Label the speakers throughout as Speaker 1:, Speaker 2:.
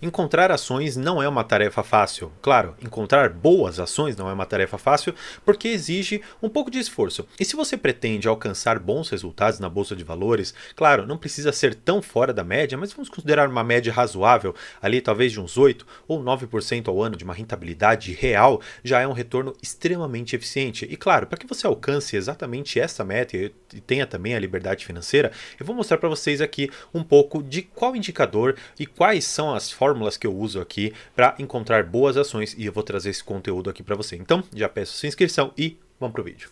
Speaker 1: Encontrar ações não é uma tarefa fácil. Claro, encontrar boas ações não é uma tarefa fácil porque exige um pouco de esforço. E se você pretende alcançar bons resultados na bolsa de valores, claro, não precisa ser tão fora da média, mas vamos considerar uma média razoável, ali talvez de uns 8 ou 9% ao ano de uma rentabilidade real, já é um retorno extremamente eficiente. E claro, para que você alcance exatamente essa meta e tenha também a liberdade financeira, eu vou mostrar para vocês aqui um pouco de qual indicador e quais são as fórmulas que eu uso aqui para encontrar boas ações, e eu vou trazer esse conteúdo aqui para você. Então, já peço sua inscrição e vamos pro vídeo.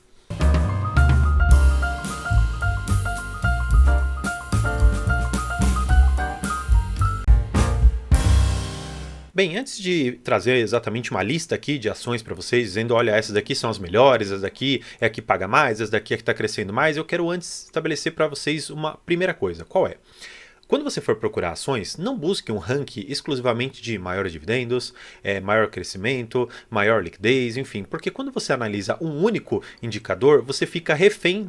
Speaker 1: Bem, antes de trazer exatamente uma lista aqui de ações para vocês, dizendo, olha, essas daqui são as melhores, essa daqui é a que paga mais, essa daqui é a que está crescendo mais, eu quero antes estabelecer para vocês uma primeira coisa. Qual é? Quando você for procurar ações, não busque um ranking exclusivamente de maiores dividendos, maior crescimento, maior liquidez, enfim, porque quando você analisa um único indicador, você fica refém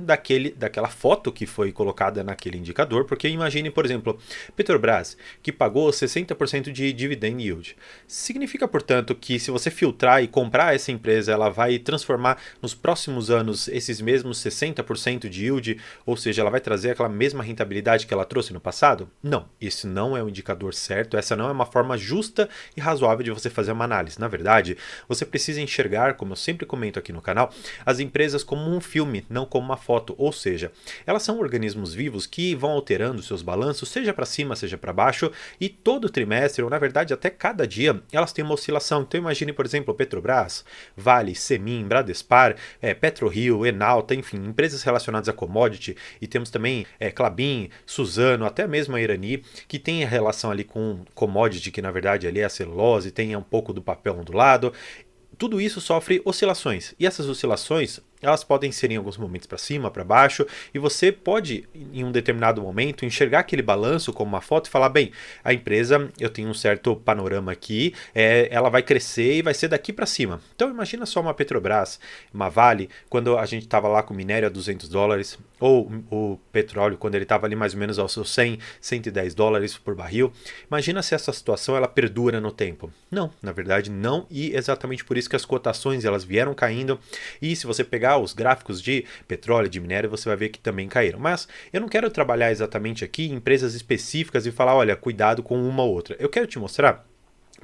Speaker 1: daquela foto que foi colocada naquele indicador, porque imagine, por exemplo, Petrobras, que pagou 60% de dividend yield. Significa, portanto, que se você filtrar e comprar essa empresa, ela vai transformar nos próximos anos esses mesmos 60% de yield, ou seja, ela vai trazer aquela mesma rentabilidade que ela trouxe no passado? Não, esse não é um indicador certo, essa não é uma forma justa e razoável de você fazer uma análise. Na verdade, você precisa enxergar, como eu sempre comento aqui no canal, as empresas como um filme, não como uma foto. Ou seja, elas são organismos vivos que vão alterando seus balanços, seja para cima, seja para baixo, e todo trimestre, ou na verdade até cada dia, elas têm uma oscilação. Então imagine, por exemplo, Petrobras, Vale, Semin, Bradespar, PetroRio, Enalta, enfim, empresas relacionadas a commodity, e temos também Klabin, Suzano, até mesmo a Irani, que tem a relação ali com commodity, que na verdade ali é a celulose, tem um pouco do papel ondulado. Tudo isso sofre oscilações, e essas oscilações elas podem ser em alguns momentos para cima, para baixo, e você pode, em um determinado momento, enxergar aquele balanço como uma foto e falar, bem, a empresa, eu tenho um certo panorama aqui, ela vai crescer e vai ser daqui para cima. Então imagina só uma Petrobras, uma Vale, quando a gente estava lá com o minério a $200, ou o petróleo quando ele estava ali mais ou menos aos seus 100, $110 por barril. Imagina se essa situação ela perdura no tempo. Não, na verdade não, e exatamente por isso que as cotações elas vieram caindo, e se você pegar os gráficos de petróleo e de minério, você vai ver que também caíram. Mas eu não quero trabalhar exatamente aqui em empresas específicas e falar, olha, cuidado com uma ou outra. Eu quero te mostrar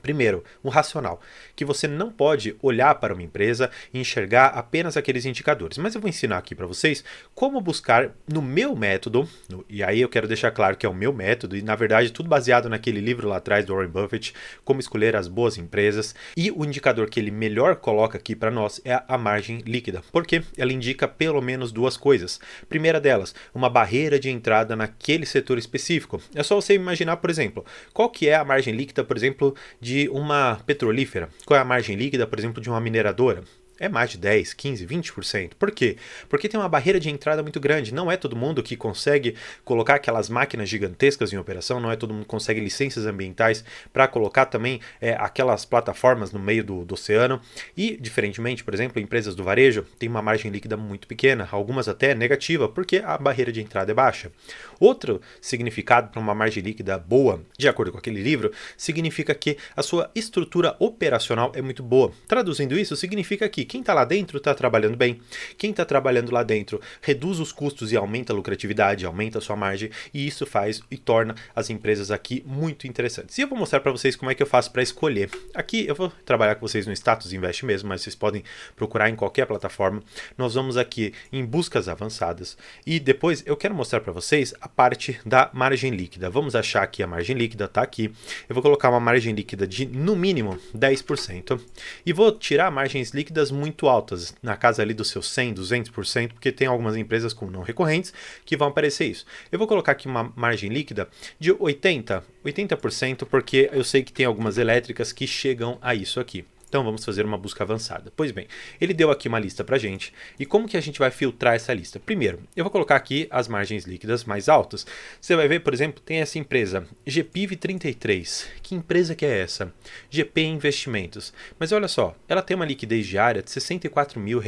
Speaker 1: primeiro, um racional, que você não pode olhar para uma empresa e enxergar apenas aqueles indicadores. Mas eu vou ensinar aqui para vocês como buscar no meu método, e aí eu quero deixar claro que é o meu método, e na verdade tudo baseado naquele livro lá atrás do Warren Buffett, Como Escolher as Boas Empresas, e o indicador que ele melhor coloca aqui para nós é a margem líquida, porque ela indica pelo menos duas coisas. Primeira delas, uma barreira de entrada naquele setor específico. É só você imaginar, por exemplo, qual que é a margem líquida, por exemplo, de uma petrolífera. Qual é a margem líquida, por exemplo, de uma mineradora? É mais de 10, 15, 20%. Por quê? Porque tem uma barreira de entrada muito grande. Não é todo mundo que consegue colocar aquelas máquinas gigantescas em operação, não é todo mundo que consegue licenças ambientais para colocar também aquelas plataformas no meio do oceano. E, diferentemente, por exemplo, empresas do varejo têm uma margem líquida muito pequena, algumas até negativa, porque a barreira de entrada é baixa. Outro significado para uma margem líquida boa, de acordo com aquele livro, significa que a sua estrutura operacional é muito boa. Traduzindo isso, significa que quem está lá dentro está trabalhando bem. Quem está trabalhando lá dentro reduz os custos e aumenta a lucratividade, aumenta a sua margem, e isso faz e torna as empresas aqui muito interessantes. E eu vou mostrar para vocês como é que eu faço para escolher. Aqui eu vou trabalhar com vocês no Status Invest mesmo, mas vocês podem procurar em qualquer plataforma. Nós vamos aqui em buscas avançadas e depois eu quero mostrar para vocês a parte da margem líquida. Vamos achar aqui a margem líquida, tá aqui. Eu vou colocar uma margem líquida de no mínimo 10% e vou tirar margens líquidas muito altas, na casa ali dos seus 100, 200%, porque tem algumas empresas como não recorrentes que vão aparecer isso. Eu vou colocar aqui uma margem líquida de 80%, porque eu sei que tem algumas elétricas que chegam a isso aqui. Então vamos fazer uma busca avançada. Pois bem, ele deu aqui uma lista para a gente. E como que a gente vai filtrar essa lista? Primeiro, eu vou colocar aqui as margens líquidas mais altas. Você vai ver, por exemplo, tem essa empresa, GPIV 33. Que empresa que é essa? GP Investimentos. Mas olha só, ela tem uma liquidez diária de R$64 mil.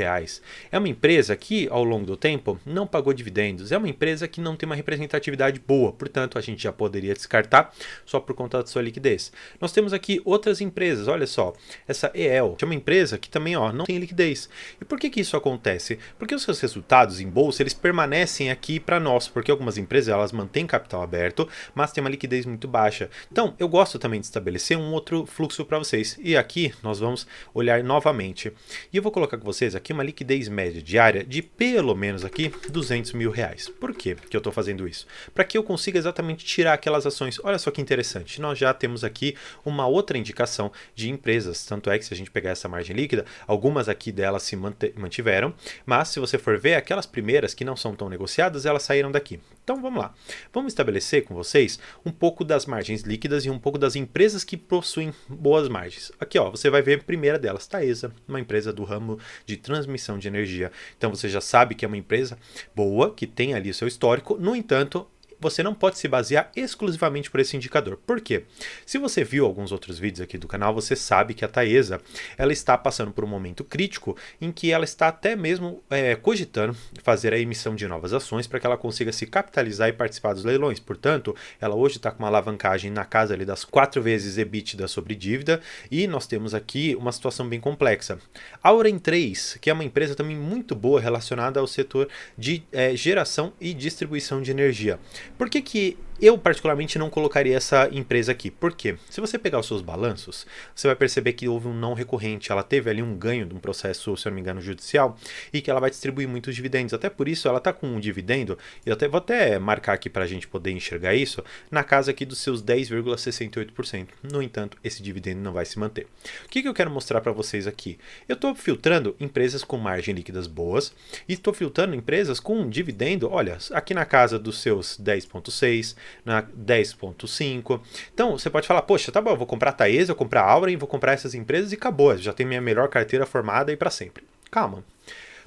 Speaker 1: É uma empresa que, ao longo do tempo, não pagou dividendos. É uma empresa que não tem uma representatividade boa. Portanto, a gente já poderia descartar só por conta da sua liquidez. Nós temos aqui outras empresas, olha só. Essa EL, que é uma empresa que também não tem liquidez. E por que isso acontece? Porque os seus resultados em bolsa, eles permanecem aqui para nós, porque algumas empresas elas mantêm capital aberto, mas tem uma liquidez muito baixa. Então, eu gosto também de estabelecer um outro fluxo para vocês. E aqui nós vamos olhar novamente. E eu vou colocar com vocês aqui uma liquidez média diária de pelo menos aqui R$200 mil. Por que eu estou fazendo isso? Para que eu consiga exatamente tirar aquelas ações. Olha só que interessante, nós já temos aqui uma outra indicação de empresas, tanto é que se a gente pegar essa margem líquida, algumas aqui delas se mantiveram, mas se você for ver, aquelas primeiras que não são tão negociadas, elas saíram daqui. Então vamos lá, vamos estabelecer com vocês um pouco das margens líquidas e um pouco das empresas que possuem boas margens. Aqui você vai ver a primeira delas, Taesa, uma empresa do ramo de transmissão de energia. Então você já sabe que é uma empresa boa, que tem ali o seu histórico, no entanto, você não pode se basear exclusivamente por esse indicador. Por quê? Se você viu alguns outros vídeos aqui do canal, você sabe que a Taesa ela está passando por um momento crítico em que ela está até mesmo cogitando fazer a emissão de novas ações para que ela consiga se capitalizar e participar dos leilões. Portanto, ela hoje está com uma alavancagem na casa ali das 4 vezes EBITDA sobre dívida e nós temos aqui uma situação bem complexa. A Auren 3, que é uma empresa também muito boa relacionada ao setor de geração e distribuição de energia. Por que eu particularmente não colocaria essa empresa aqui? Por quê? Se você pegar os seus balanços, você vai perceber que houve um não recorrente. Ela teve ali um ganho de um processo, se eu não me engano, judicial, e que ela vai distribuir muitos dividendos. Até por isso, ela está com um dividendo, e eu vou até marcar aqui para a gente poder enxergar isso, na casa aqui dos seus 10,68%. No entanto, esse dividendo não vai se manter. O que eu quero mostrar para vocês aqui? Eu estou filtrando empresas com margem líquidas boas, e estou filtrando empresas com dividendo, olha, aqui na casa dos seus 10,6%, na 10,5. Então você pode falar, poxa, tá bom, eu vou comprar a Taesa, eu vou comprar a Auren, vou comprar essas empresas e acabou, já tenho minha melhor carteira formada e para sempre. Calma.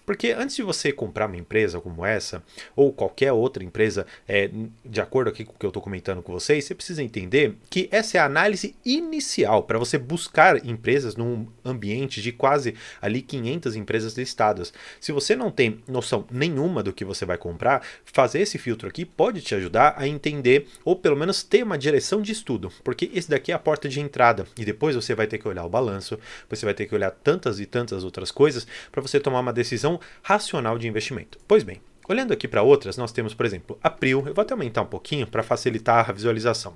Speaker 1: Porque antes de você comprar uma empresa como essa, ou qualquer outra empresa, de acordo aqui com o que eu estou comentando com vocês, você precisa entender que essa é a análise inicial para você buscar empresas num ambiente de quase ali 500 empresas listadas. Se você não tem noção nenhuma do que você vai comprar, fazer esse filtro aqui pode te ajudar a entender, ou pelo menos ter uma direção de estudo, porque esse daqui é a porta de entrada, e depois você vai ter que olhar o balanço, você vai ter que olhar tantas e tantas outras coisas para você tomar uma decisão racional de investimento. Pois bem, olhando aqui para outras, nós temos, por exemplo, a Prio. Eu vou até aumentar um pouquinho para facilitar a visualização.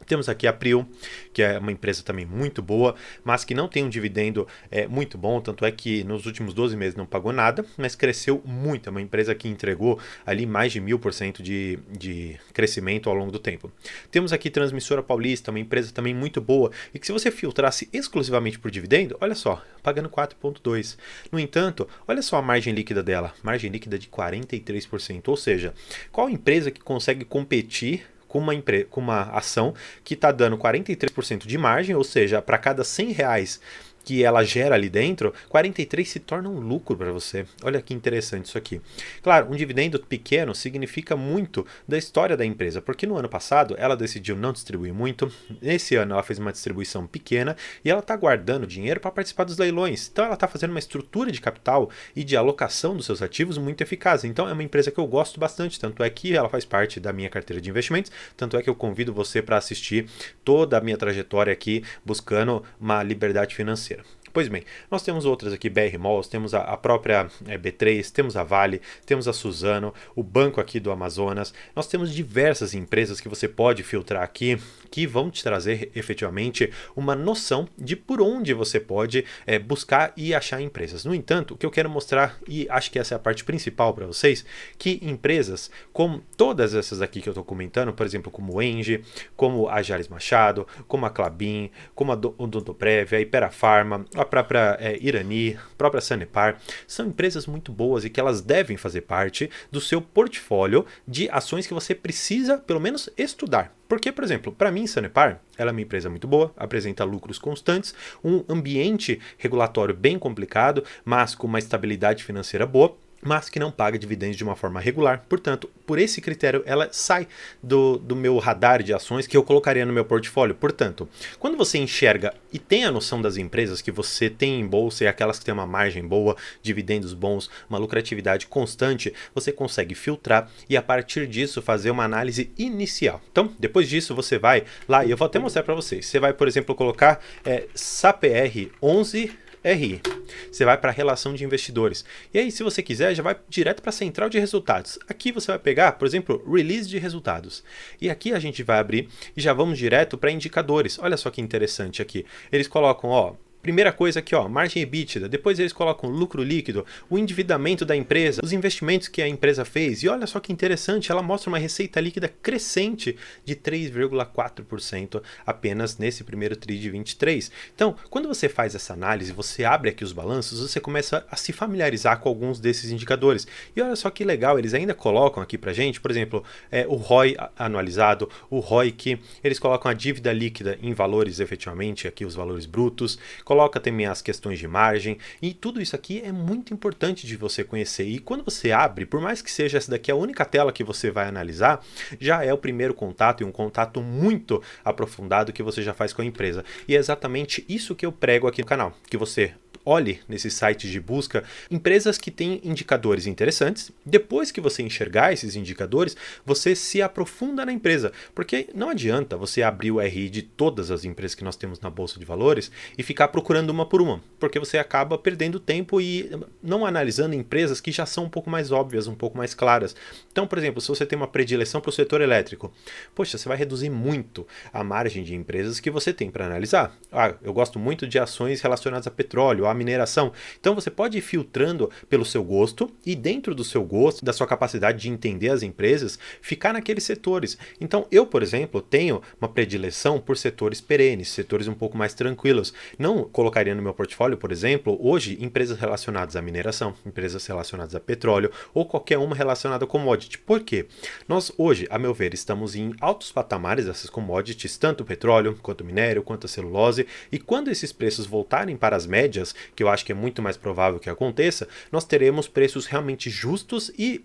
Speaker 1: Temos aqui a Prio, que é uma empresa também muito boa, mas que não tem um dividendo muito bom, tanto é que nos últimos 12 meses não pagou nada, mas cresceu muito. É uma empresa que entregou ali mais de 1000% de crescimento ao longo do tempo. Temos aqui Transmissora Paulista, uma empresa também muito boa, e que se você filtrasse exclusivamente por dividendo, olha só, pagando 4,2%. No entanto, olha só a margem líquida dela, margem líquida de 43%, ou seja, qual empresa que consegue competir com uma ação que está dando 43% de margem, ou seja, para cada R$100 que ela gera ali dentro, 43 se torna um lucro para você. Olha que interessante isso aqui. Claro, um dividendo pequeno significa muito da história da empresa, porque no ano passado ela decidiu não distribuir muito, nesse ano ela fez uma distribuição pequena e ela está guardando dinheiro para participar dos leilões. Então ela está fazendo uma estrutura de capital e de alocação dos seus ativos muito eficaz. Então é uma empresa que eu gosto bastante, tanto é que ela faz parte da minha carteira de investimentos, tanto é que eu convido você para assistir toda a minha trajetória aqui buscando uma liberdade financeira. Pois bem, nós temos outras aqui, BR Malls, temos a própria B3, temos a Vale, temos a Suzano, o banco aqui do Amazonas. Nós temos diversas empresas que você pode filtrar aqui, que vão te trazer efetivamente uma noção de por onde você pode buscar e achar empresas. No entanto, o que eu quero mostrar, e acho que essa é a parte principal para vocês, que empresas como todas essas aqui que eu estou comentando, por exemplo, como o Engie, como a Jales Machado, como a Klabin, como a Odontoprev, a Ipera Pharma, a própria Irani, própria Sanepar, são empresas muito boas e que elas devem fazer parte do seu portfólio de ações que você precisa, pelo menos, estudar. Porque, por exemplo, para mim, Sanepar, ela é uma empresa muito boa, apresenta lucros constantes, um ambiente regulatório bem complicado, mas com uma estabilidade financeira boa, mas que não paga dividendos de uma forma regular. Portanto, por esse critério, ela sai do meu radar de ações que eu colocaria no meu portfólio. Portanto, quando você enxerga e tem a noção das empresas que você tem em bolsa e aquelas que têm uma margem boa, dividendos bons, uma lucratividade constante, você consegue filtrar e a partir disso fazer uma análise inicial. Então, depois disso, você vai lá e eu vou até mostrar para vocês. Você vai, por exemplo, colocar SAPR 11 RI. Você vai para a relação de investidores. E aí, se você quiser, já vai direto para a central de resultados. Aqui você vai pegar, por exemplo, release de resultados. E aqui a gente vai abrir e já vamos direto para indicadores. Olha só que interessante aqui. Eles colocam, ó, primeira coisa aqui, ó, margem EBITDA, depois eles colocam lucro líquido, o endividamento da empresa, os investimentos que a empresa fez, e olha só que interessante, ela mostra uma receita líquida crescente de 3,4% apenas nesse primeiro TRI de 23. Então, quando você faz essa análise, você abre aqui os balanços, você começa a se familiarizar com alguns desses indicadores. E olha só que legal, eles ainda colocam aqui pra gente, por exemplo, o ROI anualizado, o ROIC, eles colocam a dívida líquida em valores efetivamente, aqui os valores brutos, coloca também as questões de margem e tudo isso aqui é muito importante de você conhecer. E quando você abre, por mais que seja essa daqui a única tela que você vai analisar, já é o primeiro contato e um contato muito aprofundado que você já faz com a empresa. E é exatamente isso que eu prego aqui no canal, que você olhe nesses sites de busca empresas que têm indicadores interessantes. Depois que você enxergar esses indicadores, você se aprofunda na empresa, porque não adianta você abrir o RI de todas as empresas que nós temos na Bolsa de Valores e ficar procurando uma por uma, porque você acaba perdendo tempo e não analisando empresas que já são um pouco mais óbvias, um pouco mais claras. Então, por exemplo, se você tem uma predileção para o setor elétrico, poxa, você vai reduzir muito a margem de empresas que você tem para analisar. Eu gosto muito de ações relacionadas a petróleo, a mineração. Então você pode ir filtrando pelo seu gosto e dentro do seu gosto, da sua capacidade de entender as empresas, ficar naqueles setores. Então eu, por exemplo, tenho uma predileção por setores perenes, setores um pouco mais tranquilos. Não colocaria no meu portfólio, por exemplo, hoje empresas relacionadas à mineração, empresas relacionadas a petróleo ou qualquer uma relacionada a commodity. Por quê? Nós hoje, a meu ver, estamos em altos patamares dessas commodities, tanto o petróleo, quanto o minério, quanto a celulose, e quando esses preços voltarem para as médias, que eu acho que é muito mais provável que aconteça, nós teremos preços realmente justos e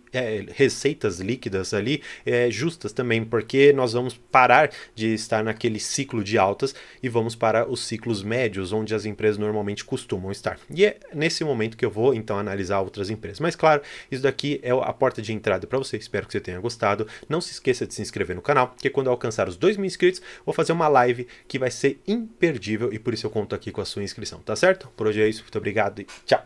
Speaker 1: receitas líquidas ali justas também, porque nós vamos parar de estar naquele ciclo de altas e vamos para os ciclos médios, onde as empresas normalmente costumam estar. E é nesse momento que eu vou então analisar outras empresas. Mas claro, isso daqui é a porta de entrada para você. Espero que você tenha gostado. Não se esqueça de se inscrever no canal, porque quando eu alcançar os 2.000 inscritos, vou fazer uma live que vai ser imperdível e por isso eu conto aqui com a sua inscrição, tá certo? Por hoje é isso, muito obrigado e tchau!